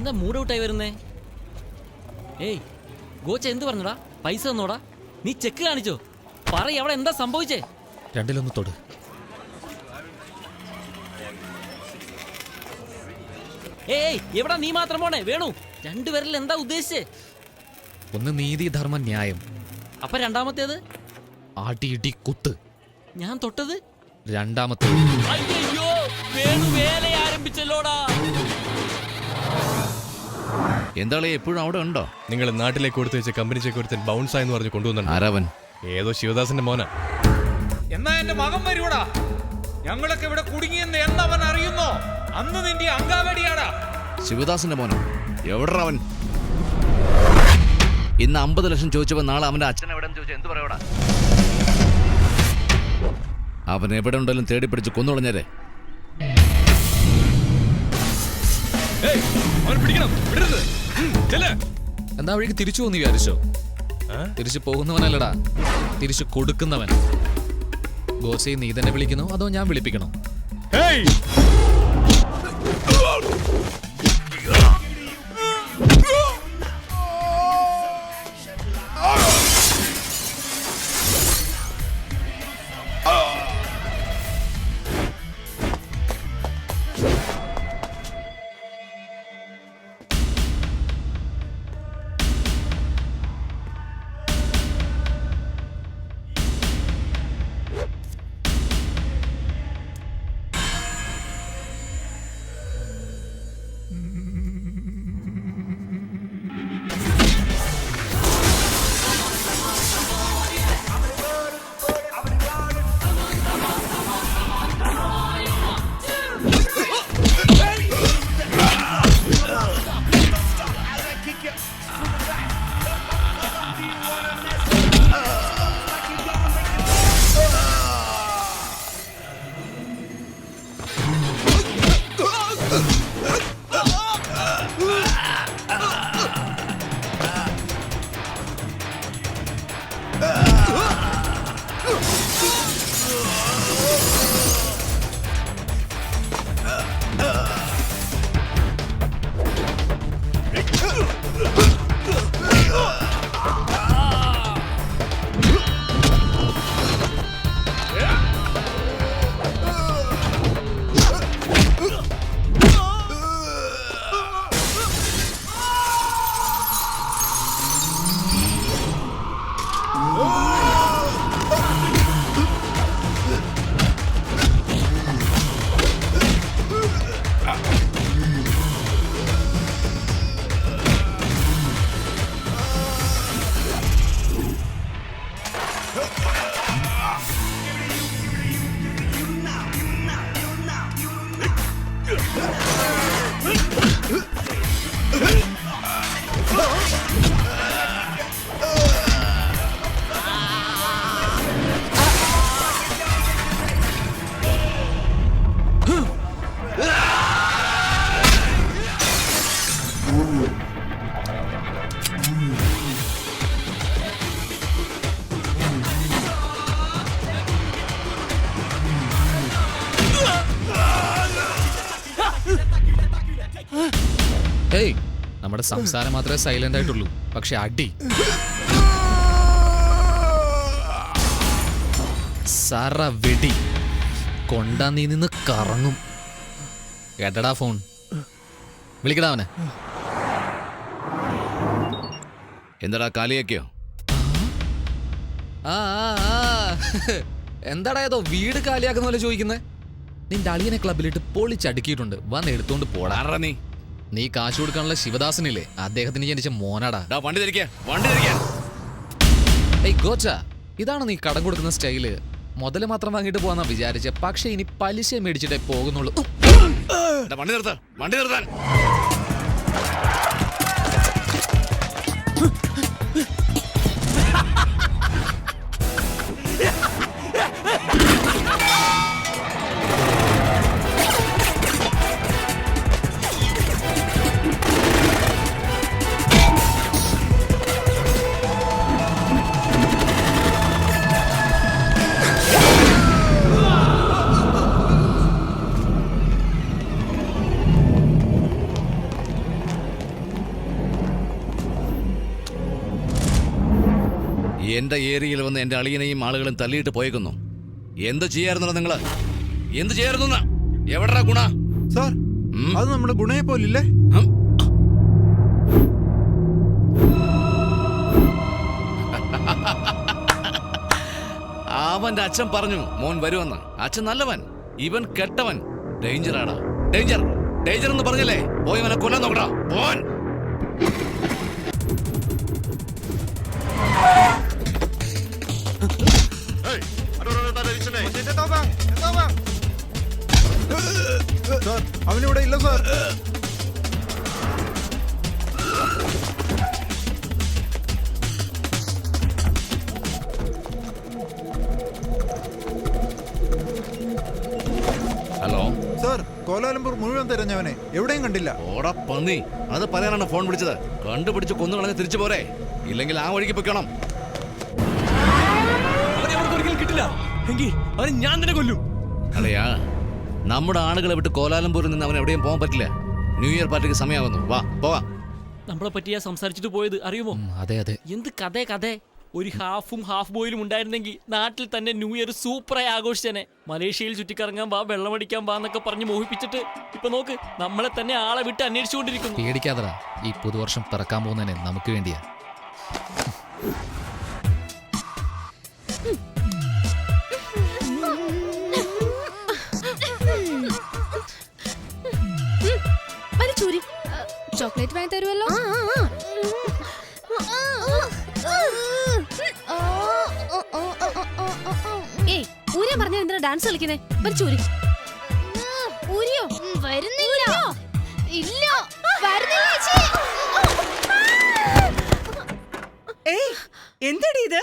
എന്താ മൂഡ് ഔട്ടായി വരുന്നേ? ഏയ് ഗോച്ച എന്ത് പറഞ്ഞടാ? പൈസ തന്നോടാ? നീ ചെക്ക് കാണിച്ചോ? പറയ്, അവിടെ എന്താ സംഭവിച്ചേ? രണ്ടിലൊന്ന് തൊട്. ഏയ് എവിടാ നീ മാത്രം പോണേ? വേണു, രണ്ടുപേരിൽ എന്താ ഉദ്ദേശിച്ചേ? ഒന്ന് നീതി, ധർമ്മ, ന്യായം. അപ്പൊ രണ്ടാമത്തേത്? ആട്ടി ഇടി കുത്ത്. ഞാൻ തൊട്ടത് രണ്ടാമത്തെ. അയ്യോ, വേണു വേല ആരംഭിച്ചല്ലോടാ. എന്താളെ എപ്പോഴും അവിടെ ഉണ്ടോ? നിങ്ങൾ നാട്ടിലേക്ക് കൊടുത്തു വെച്ച കമ്പനി ചെക്ക് ഒരുത്തൻ ബൗൺസ് ആയെന്ന് പറഞ്ഞ് കൊണ്ടുവന്നു. ആരാവൻ? ഏതോ ശിവദാസന്റെ മോനാ. എന്നാ എന്റെ മകൻ വരൂടാ. ഞങ്ങളൊക്കെ ഇവിടെ കുടുങ്ങിയെന്ന് എന്നവൻ അറിയുന്നോ അന്ന് നിന്റെ അങ്കാവടിയാടാ. ശിവദാസന്റെ മോനോ? എവിടാ അവൻ? ഇന്ന് 50 ലക്ഷം ചോദിച്ചപ്പോ നാളെ അവന്റെ അച്ഛൻ എവിടെ ചോദിച്ചാൽ എന്ത് പറയോടാ? അവൻ എവിടെ ഉണ്ടെങ്കിലും തേടി പിടിച്ച് കൊന്നുകളഞ്ഞേരെ. എന്താ വഴിക്ക് തിരിച്ചു പോന്ന് വിചാരിച്ചോ? തിരിച്ചു പോകുന്നവനല്ലടാ, തിരിച്ചു കൊടുക്കുന്നവൻ. ബോസേ, നീ തന്നെ വിളിക്കണോ അതോ ഞാൻ വിളിപ്പിക്കണോ? ഏയ്, നമ്മുടെ സംസാരം മാത്രമേ സൈലന്റ് ആയിട്ടുള്ളൂ, പക്ഷെ അടി സറ വെടി കൊണ്ടാ നീ നിന്ന് കറങ്ങും. കേട്ടടാ ഫോൺ? വിളിക്കടാ അവനെ. എന്താടാ കാലിയാക്കിയോ? ആ എന്താടാ ഏതോ വീട് കാലിയാക്കുന്ന പോലെ ചോദിക്കുന്നേ? നിന്റെ അളിയനെ ക്ലബിലിട്ട് പൊളിച്ചടുക്കിയിട്ടുണ്ട്, വന്ന് എടുത്തോണ്ട് പോടാ. നീ കാശ് കൊടുക്കാനുള്ള ശിവദാസനില്ലേ, അദ്ദേഹത്തിന് ജനിച്ച മോനാടാ. വണ്ടി തിരിക്കാൻ. ഏയ് ഗോച്ച, ഇതാണ് നീ കടം കൊടുക്കുന്ന സ്റ്റൈല്? മുതല് മാത്രം വാങ്ങിട്ട് പോവാന്നാ വിചാരിച്ച, പക്ഷെ ഇനി പലിശ മേടിച്ചിട്ടേ പോകുന്നുള്ളൂ. വണ്ടി നിർത്താൻ. എന്റെ ഏരിയയിൽ വന്ന് എന്റെ അളിയനെയും ആളുകളും തല്ലിയിട്ട് പോയേക്കുന്നു. എന്ത് ചെയ്യാറുണ്ടോ നിങ്ങള്? എന്ത് ചെയ്യാറുന്ന? എവിടാ ഗുണ? സാർ, അത് നമ്മുടെ ഗുണയെ പോലില്ലേ? അവന്റെ അച്ഛൻ പറഞ്ഞു മോൻ വരുമെന്ന്. അച്ഛൻ നല്ലവൻ, ഇവൻ കെട്ടവൻ. ഡേഞ്ചറാടാ, ഡേഞ്ചർ ഡേഞ്ചർ എന്ന് പറഞ്ഞല്ലേ? പോയി അവനെ കൊല്ലാൻ നോക്കടാ പോൻ. സാർ, അവനിവിടെ ഇല്ല സാർ. ഹലോ സാർ, കോലാലംപൂർ മുഴുവൻ തിരഞ്ഞവനെ എവിടെയും കണ്ടില്ല. ഓടാ പന്നി, അത് പറയാനാണ് ഫോൺ വിളിച്ചത്. കണ്ടുപിടിച്ച് കൊന്നു കളഞ്ഞ് തിരിച്ചു പോരെ, ഇല്ലെങ്കിൽ ആ വഴിക്ക് പൊയ്ക്കണം. കിട്ടില്ല എങ്കിൽ അവനെ ഞാൻ തന്നെ കൊല്ലും. അല്ലയാ, നമ്മുടെ ആളുകളെ വിട്ട് കോലാലംപൂരിൽ നിന്ന് അവൻ എവിടെയും പോകാൻ പറ്റില്ല. ന്യൂ ഇയർ പാർട്ടിക്ക് സമയമാകുന്നു. വാ പോവാം. നമ്മളെ പറ്റിയാ സംസാരിച്ചിട്ട് പോയത് അറിയുമോ? അതെ അതെ. എന്ത് കഥ ഒരു ഹാഫും ഹാഫ് ബോയിലും ഉണ്ടായിരുന്നെങ്കിൽ നാട്ടിൽ തന്നെ ന്യൂ ഇയർ സൂപ്പറായി ആഘോഷിച്ചേനെ. മലേഷ്യയിൽ ചുറ്റിക്കറങ്ങാൻ വാ, വെള്ളമടിക്കാൻ വാ എന്നൊക്കെ പറഞ്ഞ് മോഹിപ്പിച്ചിട്ട് ഇപ്പൊ നോക്ക്, നമ്മളെ തന്നെ ആളെ വിട്ട് അന്വേഷിച്ചുകൊണ്ടിരിക്കുന്നു. പേടിക്കാതടാ, ഈ പുതുവർഷം പിറക്കാൻ പോകുന്നതിനെ നമുക്ക് വേണ്ടിയാ. ചോക്ലേറ്റ് വാങ്ങി തരുമല്ലോ. ഏയ്, ഊരിയ പറഞ്ഞ എന്തിനാ ഡാൻസ് കളിക്കുന്നേ? ചൂരി ഊരിയോ? വരുന്നില്ല. ഇല്ല, എന്തടി ഇത്?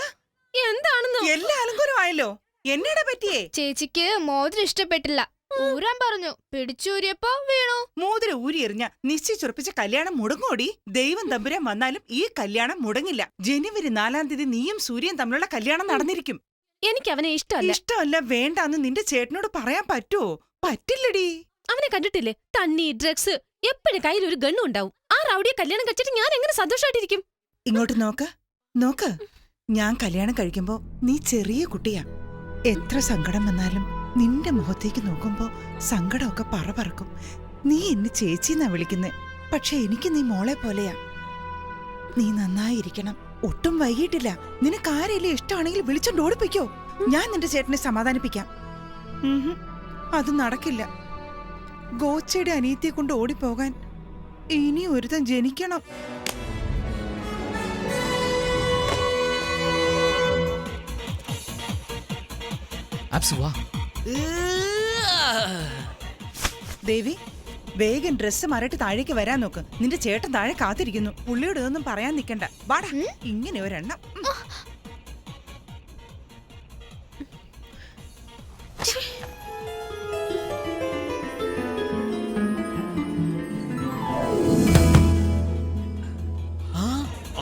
എന്താണെന്നോ? എല്ലാ അലങ്കാരമായല്ലോ. എന്നടാ പറ്റിയേ? ചേച്ചിക്ക് മോതിരം ഇഷ്ടപ്പെട്ടില്ല, ഊരാൻ പറഞ്ഞു. പിടിച്ചൂരിയപ്പോ വീണു. മോതിരം ഊരി എറിഞ്ഞ നിശ്ചയിച്ചുറപ്പിച്ച കല്യാണം മുടങ്ങോടി. ദൈവം തമ്പുരാൻ വന്നാലും ഈ കല്യാണം മുടങ്ങില്ല. ജനുവരി 4-ാം തീയതി നീയും സൂര്യൻ തമ്മിലുള്ള കല്യാണം നടന്നിരിക്കും. എനിക്ക് അവനെ ഇഷ്ടമല്ല. ഇഷ്ടമല്ല, വേണ്ടാന്ന് നിന്റെ ചേട്ടനോട് പറയാൻ പറ്റുമോ? പറ്റില്ലടി. അവനെ കണ്ടിട്ടില്ലേ? തണ്ണി, ഡ്രഗ്സ്, എപ്പോഴും കയ്യിൽ ഒരു ഗണ്ണും ഉണ്ടാവും. ആ റൗഡിയെ കല്യാണം കഴിച്ചിട്ട് ഞാൻ എങ്ങനെ സന്തോഷമായിട്ടിരിക്കും? ഇങ്ങോട്ട് നോക്ക്. ഞാൻ കല്യാണം കഴിക്കുമ്പോ നീ ചെറിയ കുട്ടിയാ. എത്ര സങ്കടം വന്നാലും നിന്റെ മുഖത്തേക്ക് നോക്കുമ്പോ സങ്കടമൊക്കെ പറക്കും. നീ എന്നെ ചേച്ചിന്നാ വിളിക്കുന്നേ, പക്ഷെ എനിക്ക് നീ മോളെ പോലെയാ. നീ നന്നായിരിക്കണം. ഒട്ടും വൈകിട്ടില്ല. നിനക്ക് ആരെങ്കിലും ഇഷ്ടമാണെങ്കിൽ വിളിച്ചോണ്ട് ഓടിപ്പിക്കോ. ഞാൻ നിന്റെ ചേട്ടനെ സമാധാനിപ്പിക്കാം. അത് നടക്കില്ല. ഗോച്ചയുടെ അനിയത്തിയെ കൊണ്ട് ഓടിപ്പോകാൻ ഇനി ഒരുത്തൻ ജനിക്കണം. ദേവി, വേഗം ഡ്രസ്സ് മാറിയിട്ട് താഴേക്ക് വരാൻ നോക്ക്. നിന്റെ ചേട്ടൻ താഴെ കാത്തിരിക്കുന്നു. പുള്ളിയോട് ഇതൊന്നും പറയാൻ നിൽക്കണ്ട. വാടാ, ഇങ്ങനെ ഒരെണ്ണം.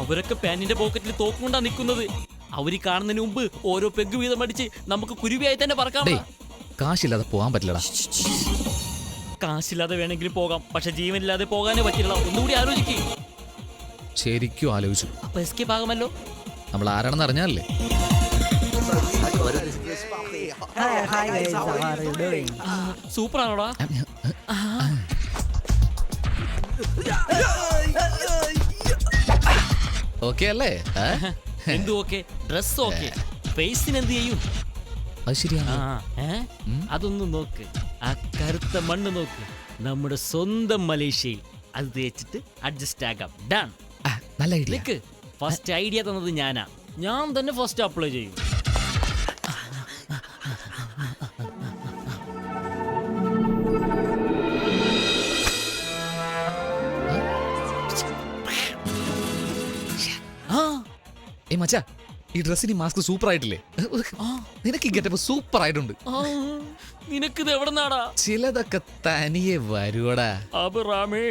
അവരൊക്കെ പാന്റിന്റെ പോക്കറ്റിൽ തോക്കുകൊണ്ടാ നിൽക്കുന്നത്. അവര് കാണുന്നതിന് മുമ്പ് ഓരോ പെഗ് വീതം അടിച്ച് നമുക്ക് കുരുവിയായി തന്നെ പറക്കാം. കാശില്ലാതെ പോകാൻ പറ്റില്ലടാ. കാശില്ലാതെ വേണമെങ്കിലും പോകാം, പക്ഷെ ജീവനില്ലാതെ പോകാനേ പറ്റില്ല. ഒന്നുകൂടി ആലോചിക്കേ. ശരിക്കും ആലോചിച്ചു. അപ്പൊ എസ്കേപ്പ് ആകുമല്ലോ. നമ്മൾ ആരാണെന്ന് അറിഞ്ഞാലേ. സൂപ്പറാണോടാ? ഓക്കെ അല്ലേ? എന്ത് ഓക്കെ? ഡ്രസ് ഓക്കെ, ഫേസിന് എന്ത് ചെയ്യും? അത് ശരിയാണ്. അതൊന്നും നോക്ക്, ആ കറുത്ത മണ്ണ് നോക്ക്. നമ്മുടെ സ്വന്തം മലേഷ്യയിൽ അത് തേച്ചിട്ട് അഡ്ജസ്റ്റ് ആകാം. ഡൺ. നല്ല ഐഡിയ. നിക്ക്, ഫസ്റ്റ് ഐഡിയ തന്നത് ഞാനാ. ഞാൻ തന്നെ ഫസ്റ്റ് അപ്ലൈ ചെയ്യും. മച്ചാ, ഈ ഡ്രസ്സിന് മാസ്ക് സൂപ്പർ ആയിട്ടില്ലേ? നിനക്ക് ഗെറ്റപ്പ് സൂപ്പർ ആയിട്ടുണ്ട്. നിനക്കിത് എവിടെ നാടാ? ചിലതൊക്കെ തനിയെ വരുവടാ. അബുറാമേ,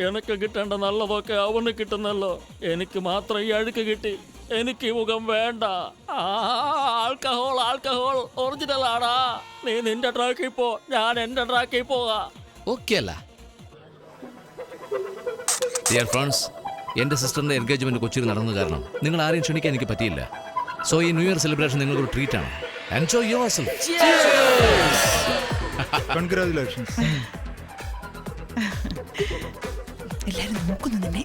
എനക്ക് കിട്ടേണ്ട നല്ലതൊക്കെ അവന് കിട്ടുന്നല്ലോ. എനിക്ക് മാത്രം ഈ അഴുക്ക് കിട്ടി. എനിക്ക് ഈ മുഖം വേണ്ട. ആൽക്കഹോൾ ഒറിജിനൽ ആടാ. നീ നിന്റെ ട്രാക്കിൽ പോ, ഞാൻ എന്റെ ട്രാക്കിൽ പോകാം. ഓക്കെ അല്ല? ഡിയർ ഫ്രണ്ട്സ്, എൻ്റെ സിസ്റ്ററിന്റെ എൻഗേജ്മെന്റ് കൊച്ചിയിൽ നടന്നത് കാരണം നിങ്ങൾ ആരെയും ക്ഷണിക്കാൻ എനിക്ക് പറ്റിയില്ല. സോ ഈ ന്യൂ ഇയർ സെലിബ്രേഷൻ നിങ്ങൾക്കൊരു ട്രീറ്റ് ആണ്. Enjoy yourself. കൺഗ്രാറ്റുലേഷൻസ്. എല്ലാരും നോക്കുന്നു നിന്നെ.